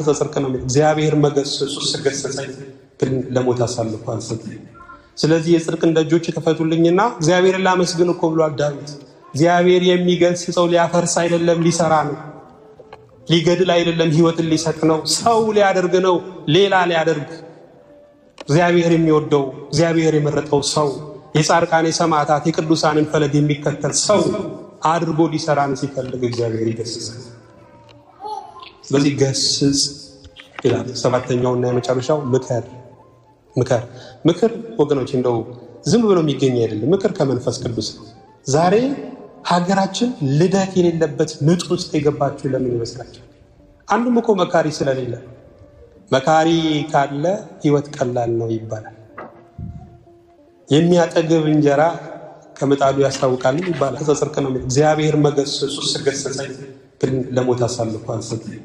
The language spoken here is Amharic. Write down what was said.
ተጽርቅ ነው እግዚአብሔር መገሰጹ ስገሰጸኝ ግን ለሞት አሳልፎ አልሰጠኝ። ስለዚህ የጽድቅን ደጆች ከፈቱልኝና እግዚአብሔርን ላመስግን እኮ ብሏል ዳዊት። እግዚአብሔር የሚገስጸው ሊያፈርስ አይደለም ሊሰራ ነው። ሊገድል አይደለም ህይወትን ሊሰጥ ነው። ሰው ሊያደርግ ነው፣ ሌላ ሊያደርግ። እግዚአብሔር የሚወደው እግዚአብሔር የመረጠው ሰው የጻድቃን የሰማዕታት የቅዱሳንን ፈለግ የሚከተል ሰው አድርጎ ሊሰራን ሲፈልግ እግዚአብሔር ይገስጻል። ስለዚህ ገስጽ ይላል። ሰባተኛውና የመጨረሻው ምክር ወገኖች እንደው ዝም ብሎ የሚገኝ አይደለም። ምክር ከመንፈስ ቅዱስ ነው። ዛሬ ሀገራችን ልደት የሌለበት ምጥ ውስጥ የገባችሁ ለምን ይመስላችሁ? አንዱም እኮ መካሪ ስለሌለ። መካሪ ካለ ህይወት ቀላል ነው ይባላል። የሚያጠግብ እንጀራ ከምጣዱ ያስታውቃል ይባላል። ተጽርቅ ነው እግዚአብሔር መገሰጹ ስገሰጸኝ ግን ለሞት አሳልፎ አልሰጠኝ።